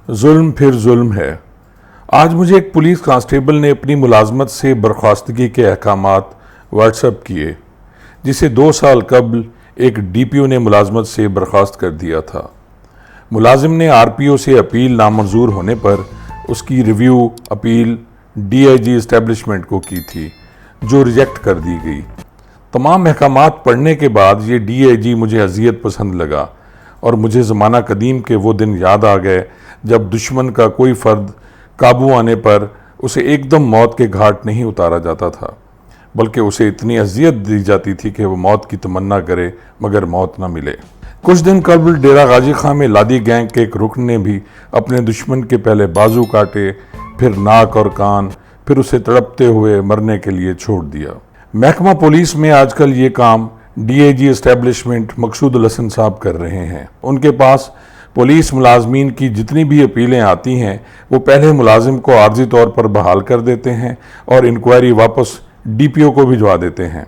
ظلم پھر ظلم ہے۔ آج مجھے ایک پولیس کانسٹیبل نے اپنی ملازمت سے برخاستگی کے احکامات واٹس ایپ کیے، جسے 2 سال قبل ایک ڈی پی او نے ملازمت سے برخاست کر دیا تھا۔ ملازم نے آر پی او سے اپیل نامنظور ہونے پر اس کی review appeal D I G establishment کو کی تھی، جو ریجیکٹ کر دی گئی۔ تمام احکامات پڑھنے کے بعد یہ ڈی آئی جی مجھے اذیت پسند لگا اور مجھے زمانہ قدیم کے وہ دن یاد آ گئے جب دشمن کا کوئی فرد قابو آنے پر اسے ایک دم موت کے گھاٹ نہیں اتارا جاتا تھا، بلکہ اسے اتنی اذیت دی جاتی تھی کہ وہ موت کی تمنا کرے مگر موت نہ ملے۔ کچھ دن قبل ڈیرہ غازی خان میں لادی گینگ کے ایک رکن نے بھی اپنے دشمن کے پہلے بازو کاٹے، پھر ناک اور کان، پھر اسے تڑپتے ہوئے مرنے کے لیے چھوڑ دیا۔ محکمہ پولیس میں آج کل یہ کام ڈی آئی جی اسٹیبلشمنٹ مقصود الحسن صاحب کر رہے ہیں۔ ان کے پاس پولیس ملازمین کی جتنی بھی اپیلیں آتی ہیں وہ پہلے ملازم کو عارضی طور پر بحال کر دیتے ہیں اور انکوائری واپس ڈی پی او کو بھجوا دیتے ہیں۔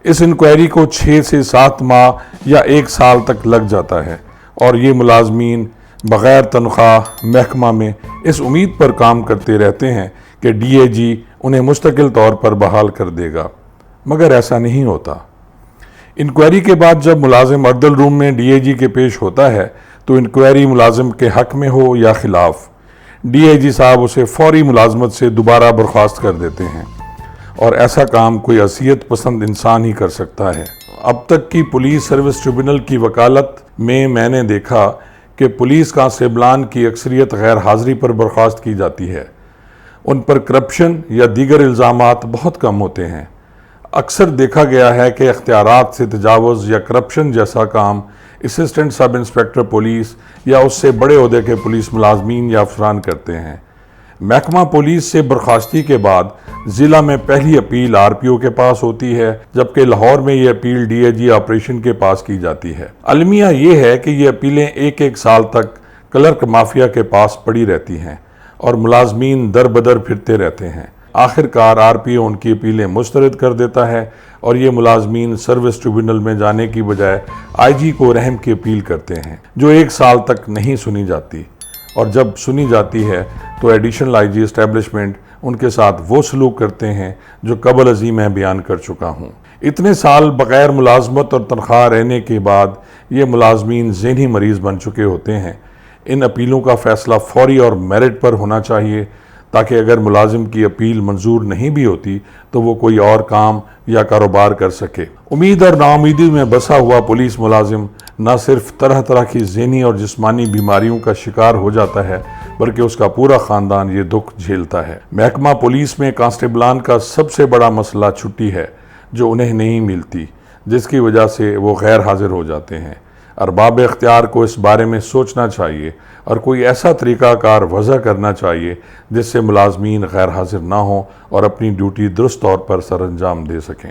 اس انکوائری کو 6 سے 7 ماہ یا 1 سال تک لگ جاتا ہے اور یہ ملازمین بغیر تنخواہ محکمہ میں اس امید پر کام کرتے رہتے ہیں کہ ڈی اے جی انہیں مستقل طور پر بحال کر دے گا، مگر ایسا نہیں ہوتا۔ انکوائری کے بعد جب ملازم عدل روم میں ڈی اے جی کے پیش ہوتا ہے تو انکوائری ملازم کے حق میں ہو یا خلاف، ڈی اے جی صاحب اسے فوری ملازمت سے دوبارہ برخاست کر دیتے ہیں، اور ایسا کام کوئی اذیت پسند انسان ہی کر سکتا ہے۔ اب تک کی پولیس سروس ٹریبونل کی وکالت میں نے دیکھا کہ پولیس کانسٹیبلان کی اکثریت غیر حاضری پر برخاست کی جاتی ہے۔ ان پر کرپشن یا دیگر الزامات بہت کم ہوتے ہیں۔ اکثر دیکھا گیا ہے کہ اختیارات سے تجاوز یا کرپشن جیسا کام اسسٹنٹ سب انسپیکٹر پولیس یا اس سے بڑے عہدے کے پولیس ملازمین یا افسران کرتے ہیں۔ محکمہ پولیس سے برخاستی کے بعد ضلع میں پہلی اپیل آر پی او کے پاس ہوتی ہے، جبکہ لاہور میں یہ appeal D A G operation کے پاس کی جاتی ہے۔ المیہ یہ ہے کہ یہ اپیلیں 1 سال تک کلرک مافیا کے پاس پڑی رہتی ہیں اور ملازمین در بدر پھرتے رہتے ہیں۔ آخر کار آر پی او ان کی اپیلیں مسترد کر دیتا ہے اور یہ ملازمین سروس ٹریبونل میں جانے کی بجائے آئی جی کو رحم کی اپیل کرتے ہیں، جو 1 سال تک نہیں سنی جاتی، اور جب سنی جاتی ہے تو ایڈیشنل آئی جی اسٹیبلشمنٹ ان کے ساتھ وہ سلوک کرتے ہیں جو قبل ازیں میں بیان کر چکا ہوں۔ اتنے سال بغیر ملازمت اور تنخواہ رہنے کے بعد یہ ملازمین ذہنی مریض بن چکے ہوتے ہیں۔ ان اپیلوں کا فیصلہ فوری اور میرٹ پر ہونا چاہیے، تاکہ اگر ملازم کی اپیل منظور نہیں بھی ہوتی تو وہ کوئی اور کام یا کاروبار کر سکے۔ امید اور ناامیدی میں بسا ہوا پولیس ملازم نہ صرف طرح طرح کی ذہنی اور جسمانی بیماریوں کا شکار ہو جاتا ہے، بلکہ اس کا پورا خاندان یہ دکھ جھیلتا ہے۔ محکمہ پولیس میں کانسٹیبلان کا سب سے بڑا مسئلہ چھٹی ہے، جو انہیں نہیں ملتی، جس کی وجہ سے وہ غیر حاضر ہو جاتے ہیں۔ ارباب اختیار کو اس بارے میں سوچنا چاہیے اور کوئی ایسا طریقہ کار وضع کرنا چاہیے جس سے ملازمین غیر حاضر نہ ہوں اور اپنی ڈیوٹی درست طور پر سر انجام دے سکیں۔